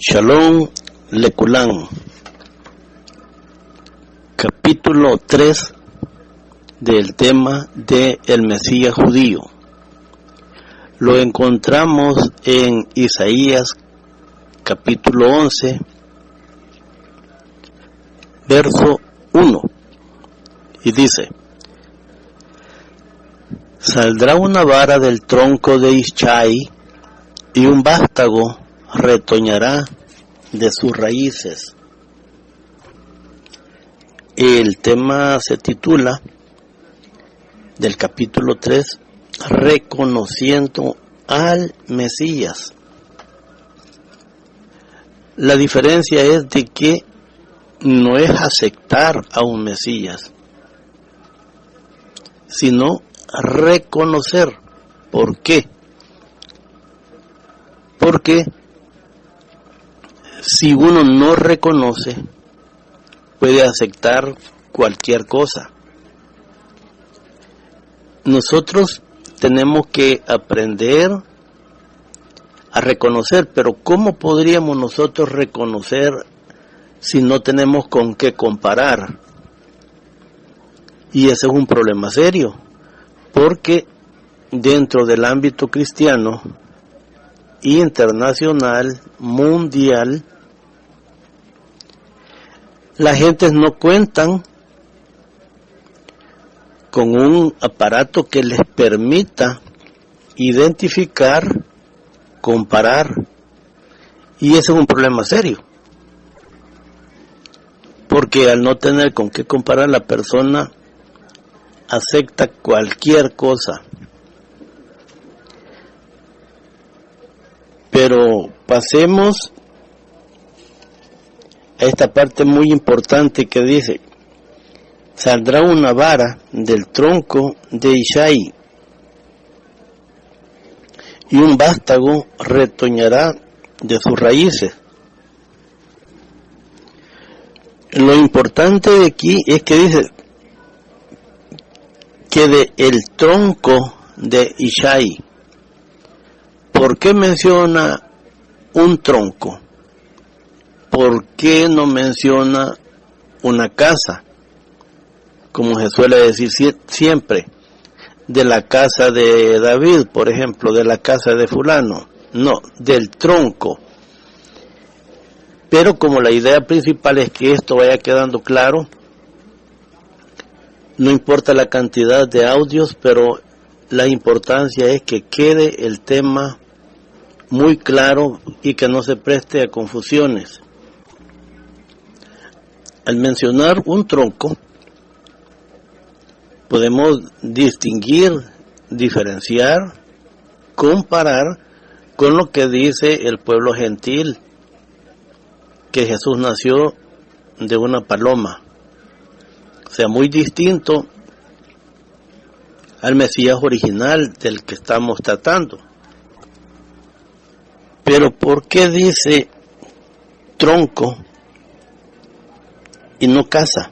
Shalom Leculán, capítulo 3 del tema de el Mesías judío. Lo encontramos en Isaías capítulo 11, verso 1, y dice: saldrá una vara del tronco de Ishai y un vástago retoñará de sus raíces. El tema se titula del capítulo 3, reconociendo al Mesías. La diferencia es de que no es aceptar a un Mesías, sino reconocer. ¿Por qué? Porque si uno no reconoce, puede aceptar cualquier cosa. Nosotros tenemos que aprender a reconocer, pero ¿cómo podríamos nosotros reconocer si no tenemos con qué comparar? Y ese es un problema serio, porque dentro del ámbito cristiano, internacional, mundial, la gente no cuentan con un aparato que les permita identificar, comparar, y ese es un problema serio, porque al no tener con qué comparar, la persona acepta cualquier cosa. Pero pasemos a esta parte muy importante que dice: saldrá una vara del tronco de Ishai y un vástago retoñará de sus raíces. Lo importante de aquí es que dice que de el tronco de Ishai. ¿Por qué menciona un tronco? ¿Por qué no menciona una casa? Como se suele decir siempre, de la casa de David, por ejemplo, de la casa de fulano. No, del tronco. Pero como la idea principal es que esto vaya quedando claro, no importa la cantidad de audios, pero la importancia es que quede el tema muy claro y que no se preste a confusiones. Al mencionar un tronco, podemos distinguir, diferenciar, comparar con lo que dice el pueblo gentil, que Jesús nació de una paloma. O sea, muy distinto al Mesías original del que estamos tratando. Pero ¿por qué dice tronco y no casa?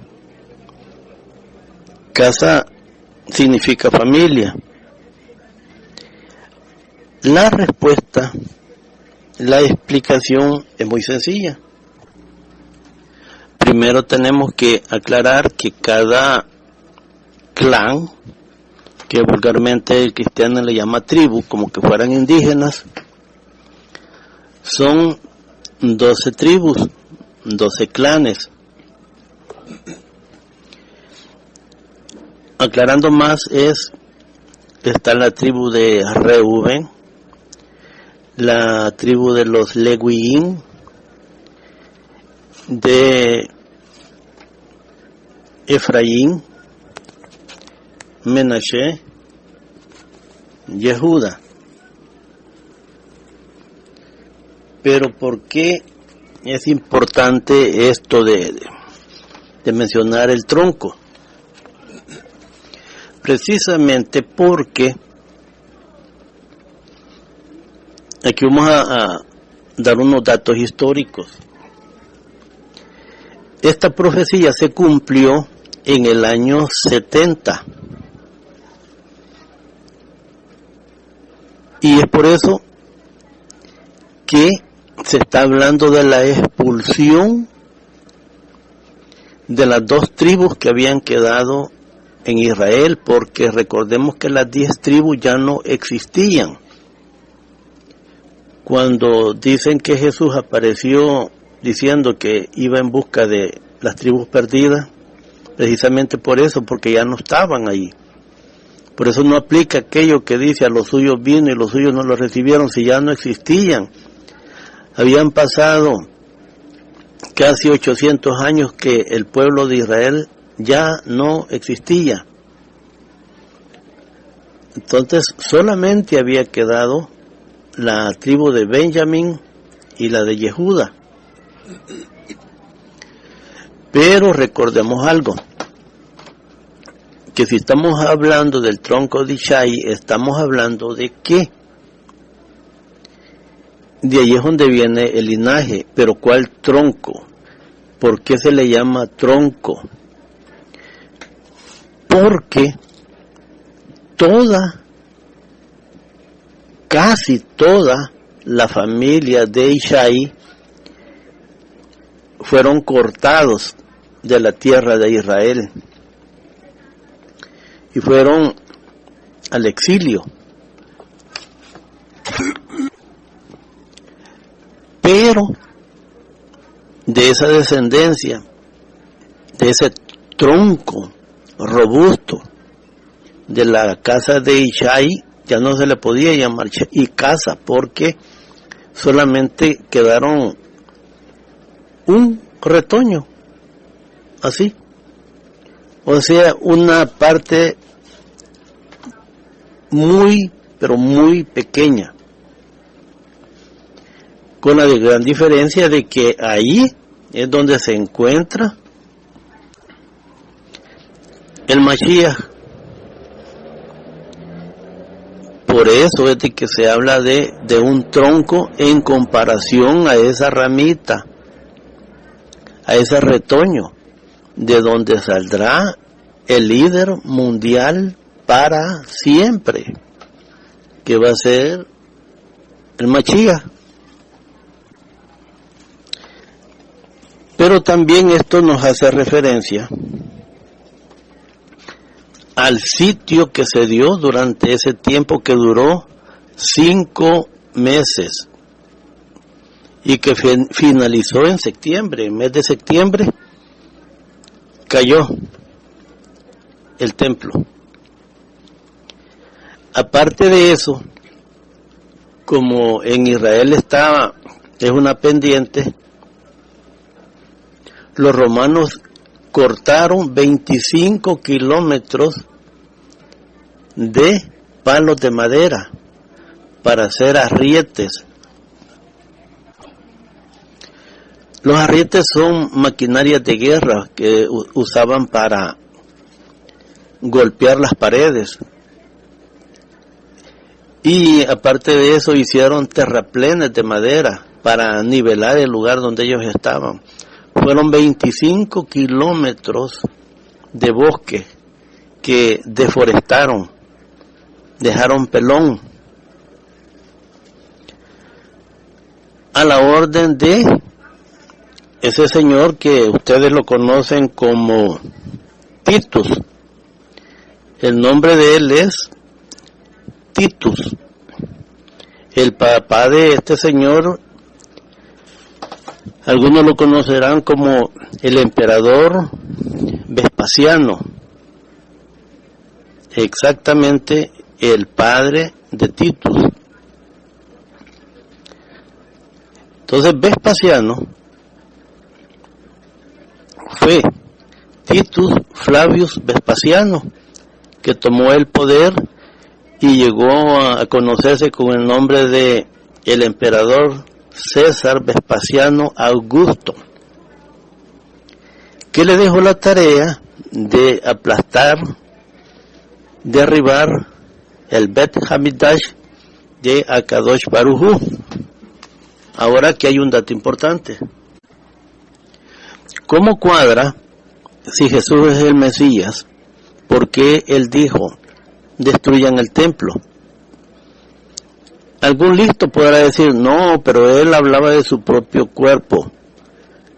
Casa significa familia. La respuesta, la explicación es muy sencilla. Primero tenemos que aclarar que cada clan, que vulgarmente el cristiano le llama tribu, como que fueran indígenas, son 12 tribus, 12 clanes. Aclarando más, está la tribu de Reuben, la tribu de los Lewiín, de Efraín, Menashe, Yehuda. Pero ¿por qué es importante esto de mencionar el tronco? Precisamente porque aquí vamos a dar unos datos históricos. Esta profecía se cumplió en el año 70. Y es por eso que se está hablando de la expulsión de las 2 tribus que habían quedado en Israel, porque recordemos que las 10 tribus ya no existían. Cuando dicen que Jesús apareció diciendo que iba en busca de las tribus perdidas, precisamente por eso, porque ya no estaban ahí. Por eso no aplica aquello que dice a los suyos vino y los suyos no lo recibieron, si ya no existían. Habían pasado casi 800 años que el pueblo de Israel ya no existía. Entonces solamente había quedado la tribu de Benjamín y la de Yehuda. Pero recordemos algo, que si estamos hablando del tronco de Ishai, estamos hablando de qué. De ahí es donde viene el linaje, pero ¿cuál tronco? ¿Por qué se le llama tronco? Porque casi toda la familia de Ishai fueron cortados de la tierra de Israel y fueron al exilio. Pero de esa descendencia, de ese tronco robusto de la casa de Ishai, ya no se le podía llamar y casa, porque solamente quedaron un retoño, así, o sea, una parte muy, pero muy pequeña, con la gran diferencia de que ahí es donde se encuentra el Mashiach. Por eso es de que se habla de un tronco en comparación a esa ramita, a ese retoño, de donde saldrá el líder mundial para siempre, que va a ser el Mashiach. Pero también esto nos hace referencia al sitio que se dio durante ese tiempo que duró 5 meses y que finalizó en septiembre. En mes de septiembre cayó el templo. Aparte de eso, como en Israel es una pendiente, los romanos cortaron 25 kilómetros de palos de madera para hacer arrietes. Los arrietes son maquinarias de guerra que usaban para golpear las paredes. Y aparte de eso hicieron terraplenes de madera para nivelar el lugar donde ellos estaban. Fueron 25 kilómetros de bosque que deforestaron, dejaron pelón, a la orden de ese señor que ustedes lo conocen como Titus. El nombre de él es Titus. El papá de este señor, algunos lo conocerán como el emperador Vespasiano, exactamente el padre de Titus. Entonces Vespasiano fue Titus Flavius Vespasiano, que tomó el poder y llegó a conocerse con el nombre de el emperador César Vespasiano Augusto, que le dejó la tarea de aplastar, derribar el Bet Hamidash de Akadosh Baruj Hu. Ahora que hay un dato importante. ¿Cómo cuadra si Jesús es el Mesías? ¿Por qué él dijo, destruyan el templo? Algún listo podrá decir, no, pero él hablaba de su propio cuerpo.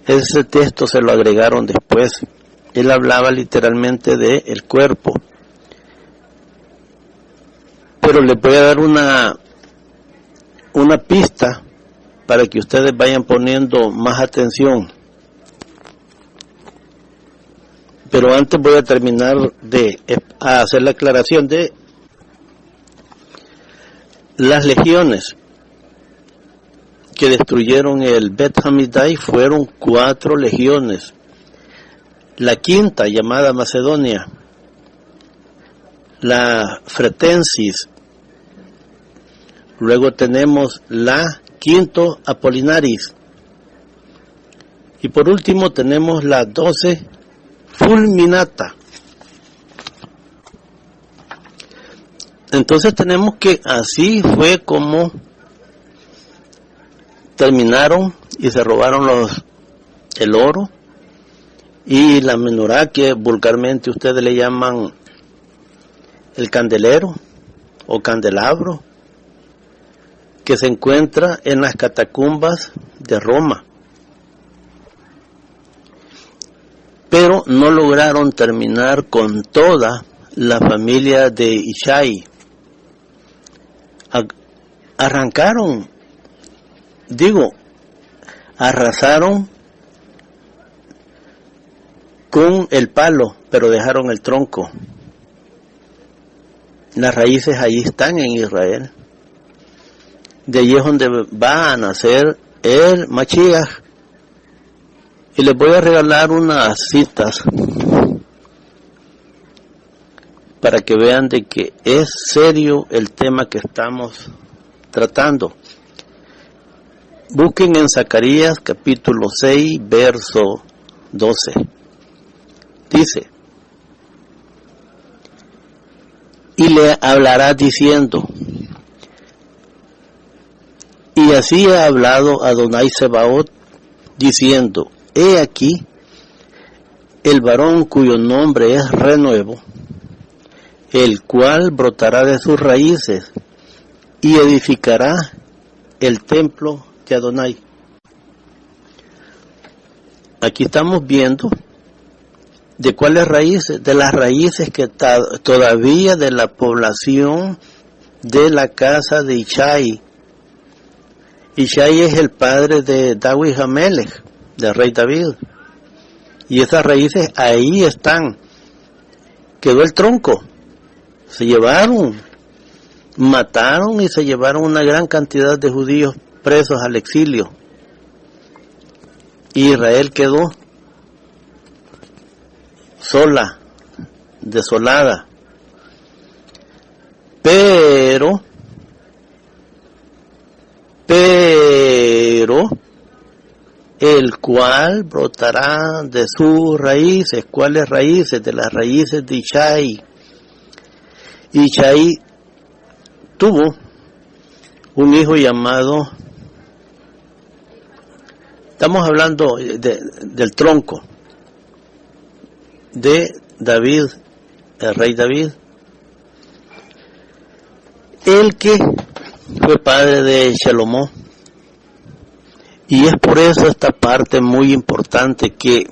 Ese texto se lo agregaron después. Él hablaba literalmente de el cuerpo. Pero les voy a dar una pista para que ustedes vayan poniendo más atención. Pero antes voy a terminar de hacer la aclaración de las legiones que destruyeron el Bet Hamidai. Fueron 4 legiones. La quinta, llamada Macedonia, la Fretensis, luego tenemos la Quinto Apolinaris, y por último tenemos la 12 Fulminata. Entonces tenemos que así fue como terminaron y se robaron el oro y la menorá, que vulgarmente ustedes le llaman el candelero o candelabro, que se encuentra en las catacumbas de Roma. Pero no lograron terminar con toda la familia de Ishai. Arrasaron con el palo, pero dejaron el tronco. Las raíces ahí están en Israel. De allí es donde va a nacer el Mashiach. Y les voy a regalar unas citas para que vean de que es serio el tema que estamos tratando. Busquen en Zacarías capítulo 6, verso 12. Dice: y le hablará diciendo, y así ha hablado Adonai Sebaot, diciendo, he aquí el varón cuyo nombre es renuevo, el cual brotará de sus raíces y edificará el templo de Adonai. Aquí estamos viendo de cuáles raíces, de las raíces que todavía de la población de la casa de Ishai. Ishai es el padre de David Hamelech, del rey David, y esas raíces ahí están. Quedó el tronco, se llevaron, mataron y se llevaron una gran cantidad de judíos presos al exilio. Israel quedó sola, desolada, pero el cual brotará de sus raíces. ¿Cuáles raíces? De las raíces de Ishai. Ishai tuvo un hijo llamado, estamos hablando del tronco de David, el rey David, el que fue padre de Shalomó. Y es por eso esta parte muy importante, que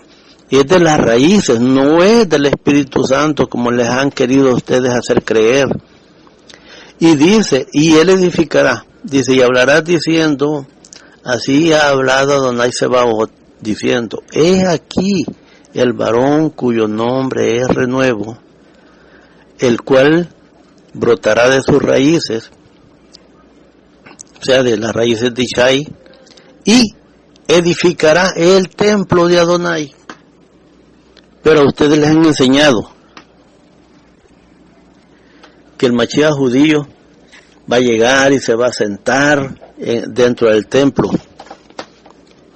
es de las raíces, no es del Espíritu Santo como les han querido ustedes hacer creer. Y dice, y él edificará, dice, y hablará diciendo, así ha hablado Adonai Sebaot, diciendo, he aquí el varón cuyo nombre es renuevo, el cual brotará de sus raíces, o sea, de las raíces de Ishai, y edificará el templo de Adonai. Pero a ustedes les han enseñado que el Mashiach judío va a llegar y se va a sentar dentro del templo.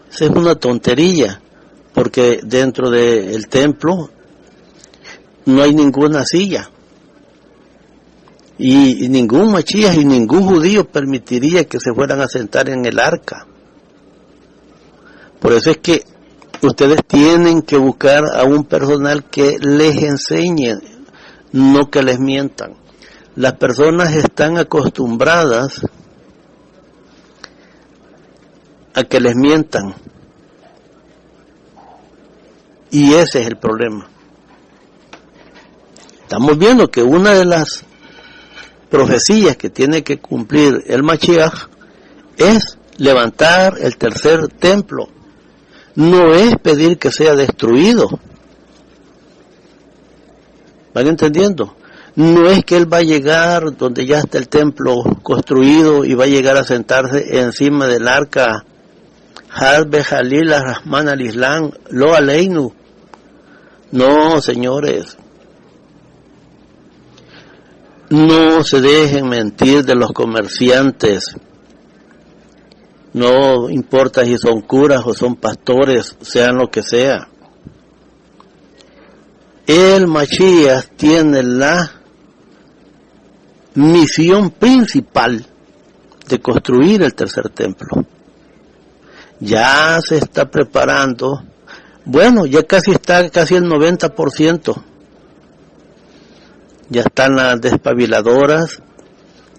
Esa es una tontería, porque dentro del templo no hay ninguna silla. Y ningún Mashiach y ningún judío permitiría que se fueran a sentar en el arca. Por eso es que ustedes tienen que buscar a un personal que les enseñe, no que les mientan. Las personas están acostumbradas a que les mientan. Y ese es el problema. Estamos viendo que una de las profecías que tiene que cumplir el Mashiach es levantar el tercer templo. No es pedir que sea destruido. ¿Van entendiendo? No es que él va a llegar donde ya está el templo construido y va a llegar a sentarse encima del arca Harbe Jalil Rahman al Islam Lo Aleinu. No, señores. No se dejen mentir de los comerciantes. No importa si son curas o son pastores, sean lo que sea. El Mashiach tiene la misión principal de construir el tercer templo. Ya se está preparando, bueno, ya casi el 90%. Ya están las despabiladoras,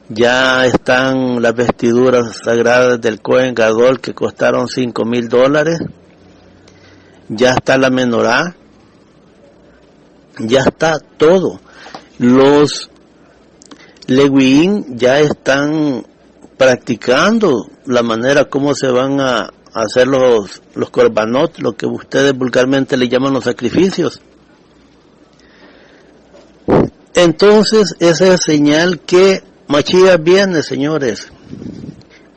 ya están las vestiduras sagradas del Cohen Gadol que costaron $5,000, ya está la menorá, ya está todo. Los Lewiín ya están practicando la manera como se van a hacer los korbanot, lo que ustedes vulgarmente le llaman los sacrificios. Entonces, esa es señal que Mashiach viene, señores.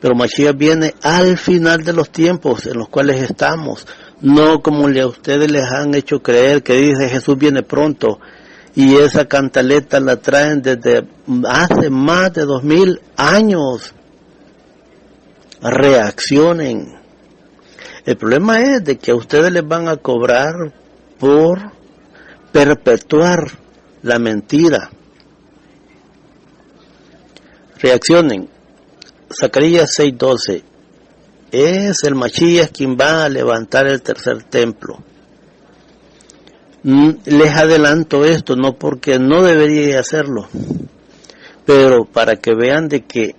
Pero Mashiach viene al final de los tiempos en los cuales estamos. No como a ustedes les han hecho creer que dice Jesús viene pronto. Y esa cantaleta la traen desde hace más de 2000 años. Reaccionen. El problema es de que a ustedes les van a cobrar por perpetuar la mentira. Reaccionen. Zacarías 6:12. Es el Mashiach quien va a levantar el tercer templo. Les adelanto esto, no porque no debería hacerlo, pero para que vean de que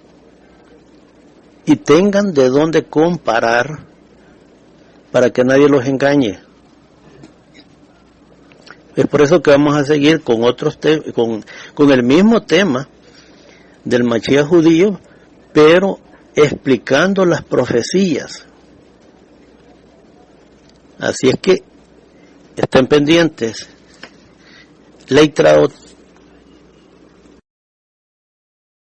y tengan de dónde comparar, para que nadie los engañe. Es por eso que vamos a seguir con otros con el mismo tema del Mashiach judío, pero explicando las profecías. Así es que estén pendientes. Leitraot.